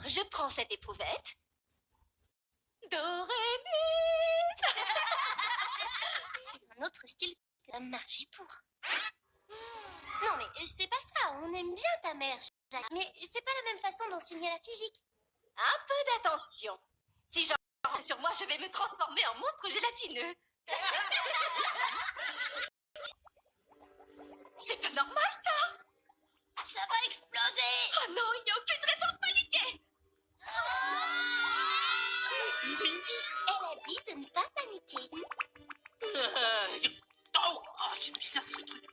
je prends cette éprouvette. Do, ré, mi. C'est un autre style que la magie pour. Non, mais c'est pas ça. On aime bien ta mère, Jacques. Mais c'est pas la même façon d'enseigner la physique. Un peu d'attention. Si j'en prends sur moi, je vais me transformer en monstre gélatineux. C'est pas normal, ça. Ça va exploser. Oh non, il n'y a aucune raison de paniquer. Elle a dit de ne pas paniquer. Oh, c'est bizarre ce truc.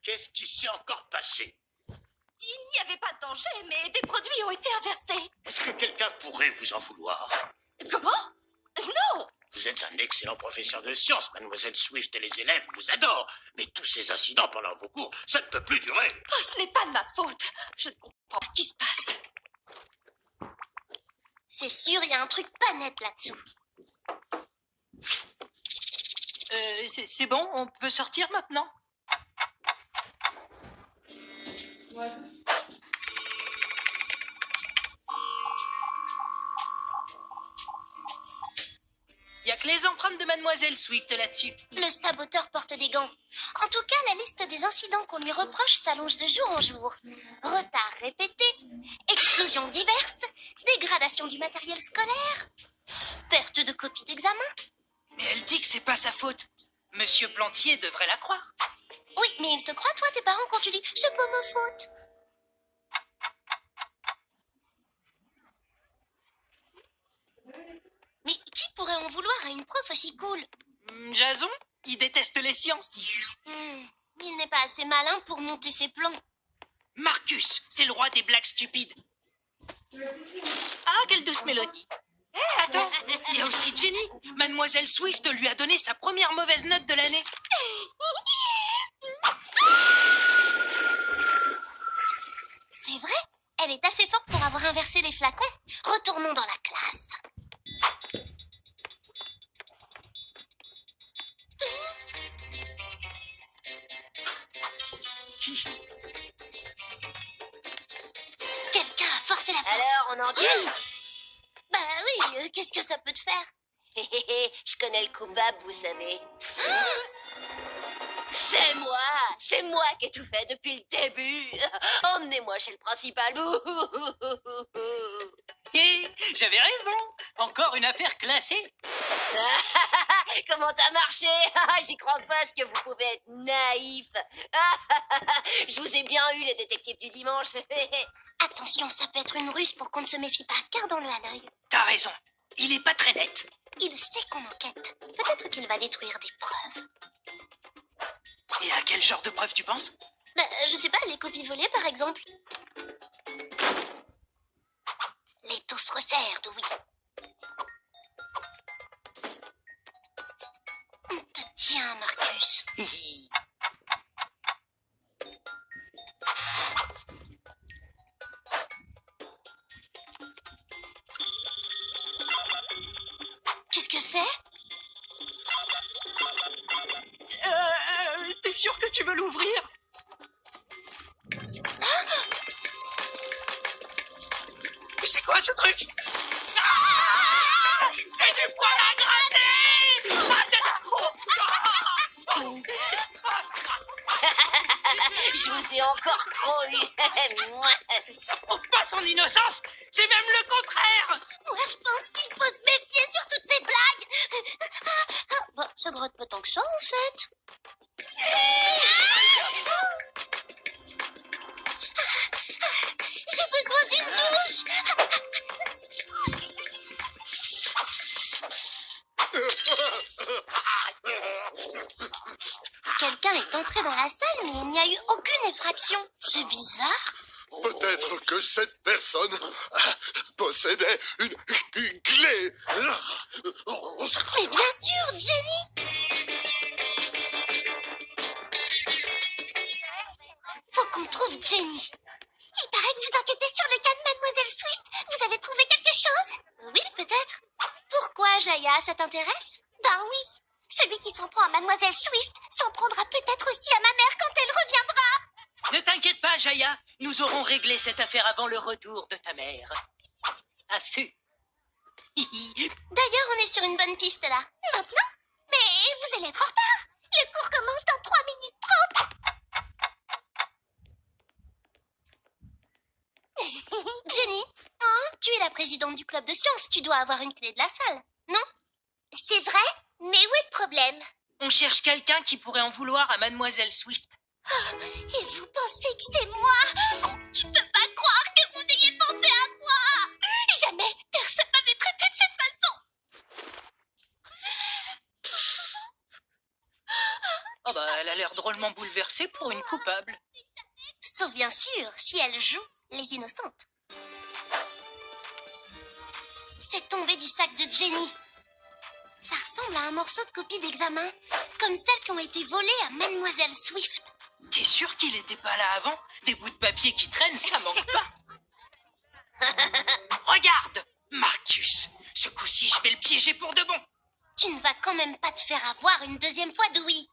Qu'est-ce qui s'est encore passé? Il n'y avait pas de danger, mais des produits ont été inversés. Est-ce que quelqu'un pourrait vous en vouloir? Comment? Non. Vous êtes un excellent professeur de sciences, mademoiselle Swift, et les élèves vous adorent. Mais tous ces incidents pendant vos cours, ça ne peut plus durer. Oh, ce n'est pas de ma faute. Je ne comprends pas ce qui se passe. C'est sûr, il y a un truc pas net là-dessous. C'est bon, on peut sortir maintenant? Il n'y a que les empreintes de mademoiselle Swift là-dessus. Le saboteur porte des gants. En tout cas, la liste des incidents qu'on lui reproche s'allonge de jour en jour. Retard répété, explosions diverses, dégradation du matériel scolaire, perte de copies d'examen. Mais elle dit que c'est pas sa faute. Monsieur Plantier devrait la croire. Oui, mais ils te croient, toi, tes parents, quand tu dis « c'est pas ma faute ». Mais qui pourrait en vouloir à une prof aussi cool? Jason, il déteste les sciences. Il n'est pas assez malin pour monter ses plans. Marcus, c'est le roi des blagues stupides. Ah, quelle douce mélodie. Eh, attends, il y a aussi Jenny. Mademoiselle Swift lui a donné sa première mauvaise note de l'année. C'est vrai, elle est assez forte pour avoir inversé les flacons. Retournons dans la classe. Quelqu'un a forcé la porte. Alors, on enquête? Bah oui, qu'est-ce que ça peut te faire? Je connais le coupable, vous savez. C'est moi qui ai tout fait depuis le début. Emmenez-moi chez le principal. Et j'avais raison. Encore une affaire classée. Comment t'as marché? J'y crois pas, ce que vous pouvez être naïf. Je vous ai bien eu, les détectives du dimanche. Attention, ça peut être une ruse pour qu'on ne se méfie pas. Gardons-le à l'œil. T'as raison. Il est pas très net. Il sait qu'on enquête. Peut-être qu'il va détruire des preuves. Et à quel genre de preuve tu penses? Bah, je sais pas, les copies volées, par exemple. Les taux se resserrent, oui. On te tient, Marcus. Qu'est-ce que c'est? T'es sûr que tu veux l'ouvrir? C'est quoi ce truc? Ah, c'est du poil à gratter! Je vous ai encore trop eu. Ça prouve pas son innocence, c'est même le contraire! Moi, je pense qu'il faut se méfier sur toutes ces blagues. Bah, ça gratte pas tant que ça, en fait. J'ai besoin d'une douche. Quelqu'un est entré dans la salle, mais il n'y a eu aucune effraction. C'est bizarre. Peut-être que cette personne possédait une clé. Mais bien sûr, Jenny! Faut qu'on trouve Jenny. Il paraît que vous enquêtez sur le cas de Mademoiselle Swift. Vous avez trouvé quelque chose? Oui, peut-être. Pourquoi, Jaya, ça t'intéresse? Ben oui. Celui qui s'en prend à Mademoiselle Swift s'en prendra peut-être aussi à ma mère quand elle reviendra. Ne t'inquiète pas, Jaya. Nous aurons réglé cette affaire avant le retour de ta mère. À feu. D'ailleurs, on est sur une bonne piste là. Maintenant? Mais vous allez être en retard. Le cours commence dans 3 minutes 30. Jenny, tu es la présidente du club de sciences. Tu dois avoir une clé de la salle, non? C'est vrai? Mais où est le problème? On cherche quelqu'un qui pourrait en vouloir à Mademoiselle Swift. Et vous pensez que c'est moi? Je peux pas croire que vous ayez pensé à moi. Jamais personne m'avait traité de cette façon. Oh bah, elle a l'air drôlement bouleversée pour une coupable. Sauf bien sûr, si elle joue les innocentes. C'est tombé du sac de Jenny. Ça ressemble à un morceau de copie d'examen, comme celles qui ont été volées à Mademoiselle Swift. T'es sûr qu'il était pas là avant? Des bouts de papier qui traînent, ça manque pas. Regarde, Marcus. Ce coup-ci, je vais le piéger pour de bon. Tu ne vas quand même pas te faire avoir une deuxième fois, Dewey.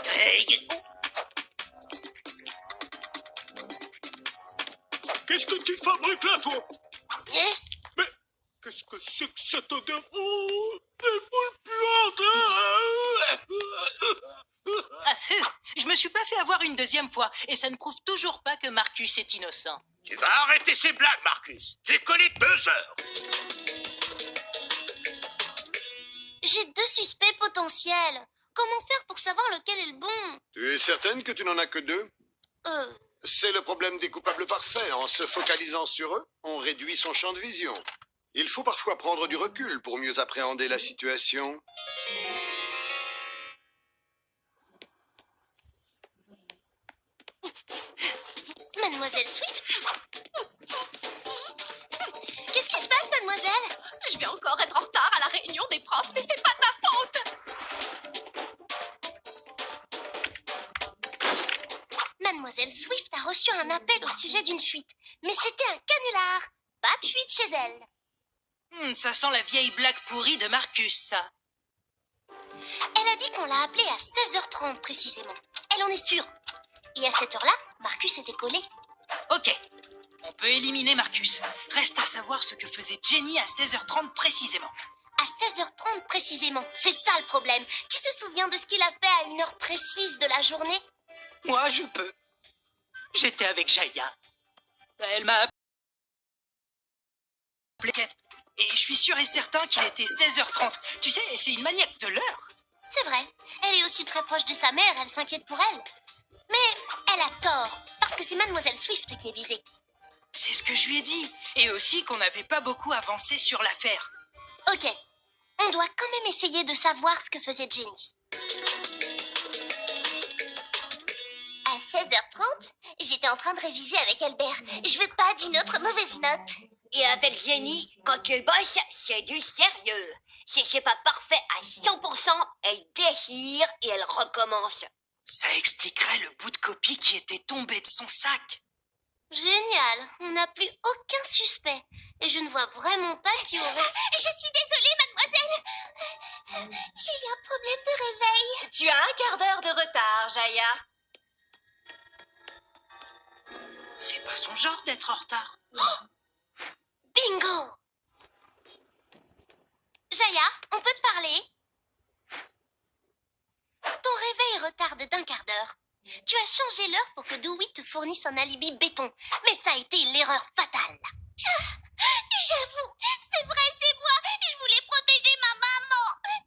Hey. Qu'est-ce que tu fabriques là, toi? Yes. Mais qu'est-ce que c'est que cette odeur? Oh, des boules puantes! À feu. Je me suis pas fait avoir une deuxième fois, et ça ne prouve toujours pas que Marcus est innocent. Tu vas arrêter ces blagues, Marcus. Tu es collé 2 heures. J'ai 2 suspects potentiels. Comment faire pour savoir lequel est le bon? Tu es certaine que tu n'en as que 2? C'est le problème des coupables parfaits. En se focalisant sur eux, on réduit son champ de vision. Il faut parfois prendre du recul pour mieux appréhender la situation. Mademoiselle Swift? Qu'est-ce qui se passe, mademoiselle? Je vais encore être en retard à la réunion des profs, mais c'est pas de ma faute. Mademoiselle Swift a reçu un appel au sujet d'une fuite. Mais c'était un canular. Pas de fuite chez elle. Ça sent la vieille blague pourrie de Marcus, ça. Elle a dit qu'on l'a appelée à 16h30 précisément. Elle en est sûre. Et à cette heure-là, Marcus était collé. Ok, on peut éliminer Marcus. Reste à savoir ce que faisait Jenny à 16h30 précisément. À 16h30 précisément. C'est ça le problème. Qui se souvient de ce qu'il a fait à une heure précise de la journée? Moi, je peux. J'étais avec Jaya. Elle m'a appelé et je suis sûr et certain qu'il était 16h30. Tu sais, c'est une maniaque de l'heure. C'est vrai. Elle est aussi très proche de sa mère, elle s'inquiète pour elle. Mais elle a tort, parce que c'est Mademoiselle Swift qui est visée. C'est ce que je lui ai dit. Et aussi qu'on n'avait pas beaucoup avancé sur l'affaire. Ok, on doit quand même essayer de savoir ce que faisait Jenny. À 16h30, j'étais en train de réviser avec Albert. Je veux pas d'une autre mauvaise note. Et avec Jenny, quand tu bosses, c'est du sérieux. Si c'est pas parfait à 100%, elle déchire et elle recommence. Ça expliquerait le bout de copie qui était tombé de son sac. Génial, on n'a plus aucun suspect. Et je ne vois vraiment pas qui aurait... Je suis désolée, mademoiselle. J'ai eu un problème de réveil. Tu as un quart d'heure de retard, Jaya. C'est pas son genre d'être en retard. Bingo! Jaya, on peut te parler? Ton réveil retarde d'1 quart d'heure. Tu as changé l'heure pour que Dewey te fournisse un alibi béton. Mais ça a été l'erreur fatale. J'avoue, c'est vrai, c'est moi. Je voulais protéger ma maman.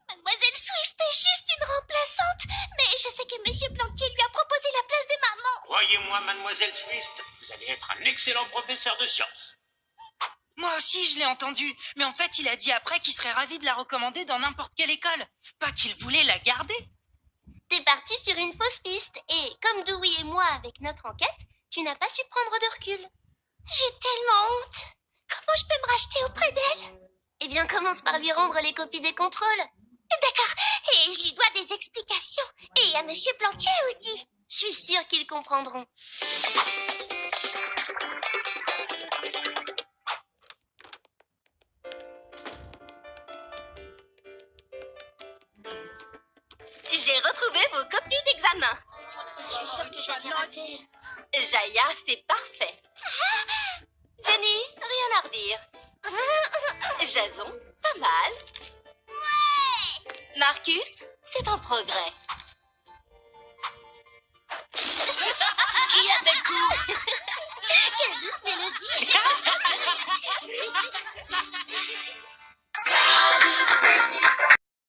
Mademoiselle Swift est juste une remplaçante. Mais je sais que Monsieur Plantier lui a proposé la place de maman. Croyez-moi, Mademoiselle Swift, vous allez être un excellent professeur de sciences. Moi aussi, je l'ai entendu. Mais en fait, il a dit après qu'il serait ravi de la recommander dans n'importe quelle école. Pas qu'il voulait la garder. T'es parti sur une fausse piste. Et comme Dewey et moi avec notre enquête, Tu n'as pas su prendre de recul. J'ai tellement honte. Comment je peux me racheter auprès d'elle? Eh bien, commence par lui rendre les copies des contrôles. D'accord, et je lui dois des explications. Et à Monsieur Plantier aussi. Je suis sûre qu'ils comprendront. J'ai retrouvé vos copies d'examen. Je suis sûre que j'avais raté. Jaya, c'est parfait. Jenny, rien à redire. Jason, pas mal. Marcus, c'est en progrès.